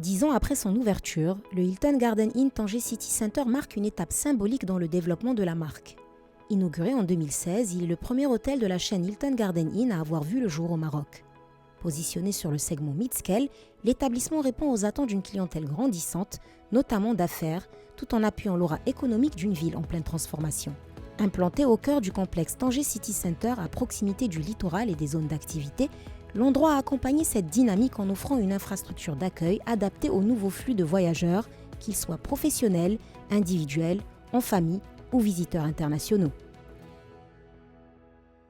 10 ans après son ouverture, le Hilton Garden Inn Tanger City Center marque une étape symbolique dans le développement de la marque. Inauguré en 2016, il est le premier hôtel de la chaîne Hilton Garden Inn à avoir vu le jour au Maroc. Positionné sur le segment mid-scale, l'établissement répond aux attentes d'une clientèle grandissante, notamment d'affaires, tout en appuyant l'aura économique d'une ville en pleine transformation. Implanté au cœur du complexe Tanger City Center à proximité du littoral et des zones d'activité, l'endroit a accompagné cette dynamique en offrant une infrastructure d'accueil adaptée aux nouveaux flux de voyageurs, qu'ils soient professionnels, individuels, en famille ou visiteurs internationaux.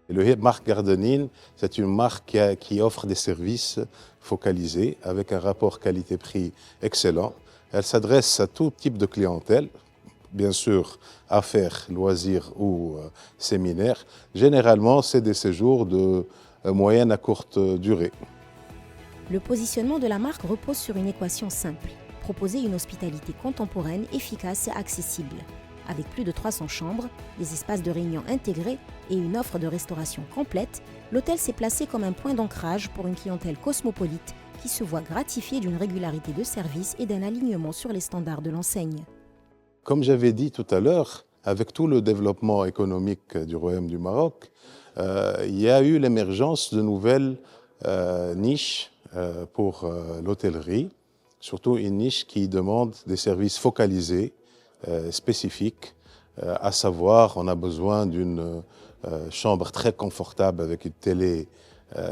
Le marque Garden Inn, c'est une marque qui offre des services focalisés avec un rapport qualité-prix excellent. Elle s'adresse à tout type de clientèle, bien sûr affaires, loisirs ou séminaires. Généralement, c'est des séjours de moyenne à courte durée. Le positionnement de la marque repose sur une équation simple, proposer une hospitalité contemporaine, efficace et accessible. Avec plus de 300 chambres, des espaces de réunion intégrés et une offre de restauration complète, l'hôtel s'est placé comme un point d'ancrage pour une clientèle cosmopolite qui se voit gratifiée d'une régularité de service et d'un alignement sur les standards de l'enseigne. Comme j'avais dit tout à l'heure, avec tout le développement économique du Royaume du Maroc, il y a eu l'émergence de nouvelles niches pour l'hôtellerie, surtout une niche qui demande des services focalisés, spécifiques, à savoir on a besoin d'une chambre très confortable avec une télé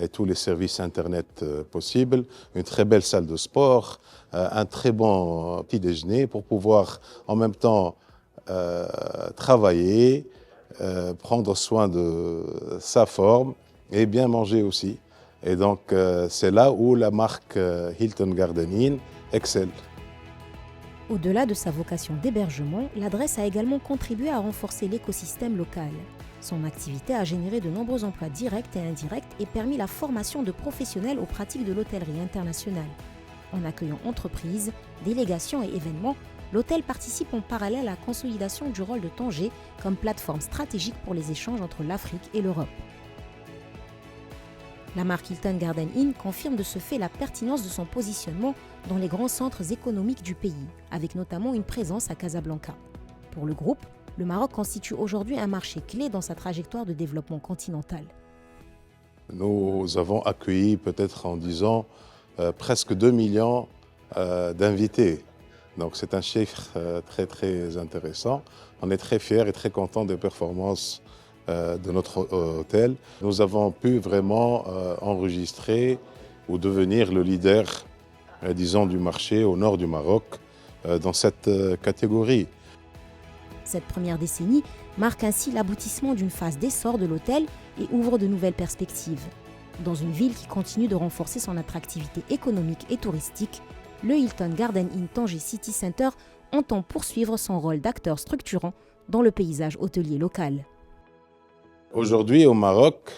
et tous les services Internet possibles, une très belle salle de sport, un très bon petit déjeuner pour pouvoir en même temps travailler, prendre soin de sa forme et bien manger aussi. Et donc c'est là où la marque Hilton Garden Inn excelle. Au-delà de sa vocation d'hébergement, l'adresse a également contribué à renforcer l'écosystème local. Son activité a généré de nombreux emplois directs et indirects et permis la formation de professionnels aux pratiques de l'hôtellerie internationale. En accueillant entreprises, délégations et événements, l'hôtel participe en parallèle à la consolidation du rôle de Tanger comme plateforme stratégique pour les échanges entre l'Afrique et l'Europe. La marque Hilton Garden Inn confirme de ce fait la pertinence de son positionnement dans les grands centres économiques du pays, avec notamment une présence à Casablanca. Pour le groupe, le Maroc constitue aujourd'hui un marché clé dans sa trajectoire de développement continental. Nous avons accueilli peut-être en 10 ans presque 2 millions d'invités. Donc c'est un chiffre très très intéressant. On est très fiers et très contents des performances de notre hôtel. Nous avons pu vraiment enregistrer ou devenir le leader, disons, du marché au nord du Maroc dans cette catégorie. Cette première décennie marque ainsi l'aboutissement d'une phase d'essor de l'hôtel et ouvre de nouvelles perspectives. Dans une ville qui continue de renforcer son attractivité économique et touristique, le Hilton Garden Inn Tanger City Center entend poursuivre son rôle d'acteur structurant dans le paysage hôtelier local. Aujourd'hui, au Maroc,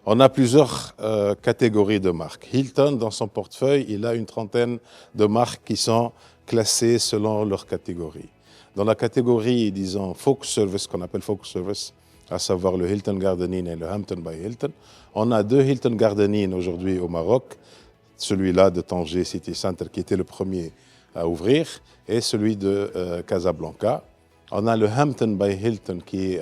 on a plusieurs catégories de marques. Hilton, dans son portefeuille, il a une trentaine de marques qui sont classées selon leur catégorie. Dans la catégorie, disons, Focus Service, qu'on appelle Focus Service, à savoir le Hilton Garden Inn et le Hampton by Hilton, on a 2 Hilton Garden Inn aujourd'hui au Maroc, celui-là de Tanger City Center qui était le premier à ouvrir et celui de Casablanca. On a le Hampton by Hilton qui est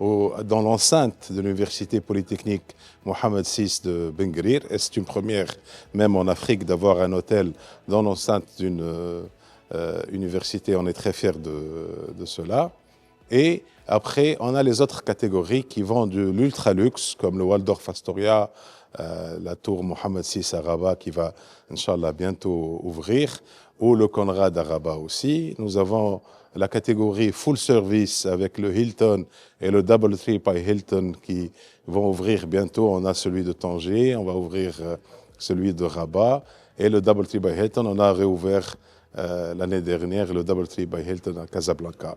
dans l'enceinte de l'université polytechnique Mohammed VI de Ben Guerir. Et c'est une première, même en Afrique, d'avoir un hôtel dans l'enceinte d'une université. On est très fiers de cela. Et après, on a les autres catégories qui vont de l'ultra-luxe, comme le Waldorf Astoria, la tour Mohammed VI à Rabat qui va, Inch'Allah, bientôt ouvrir, ou le Conrad à Rabat aussi. Nous avons la catégorie full service avec le Hilton et le DoubleTree by Hilton qui vont ouvrir bientôt. On a celui de Tanger, on va ouvrir celui de Rabat. Et le DoubleTree by Hilton, on a réouvert l'année dernière le DoubleTree by Hilton à Casablanca.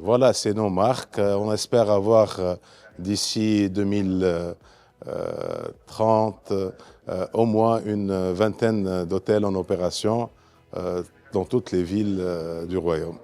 Voilà, c'est nos marques. On espère avoir d'ici 2030 au moins une vingtaine d'hôtels en opération dans toutes les villes du Royaume.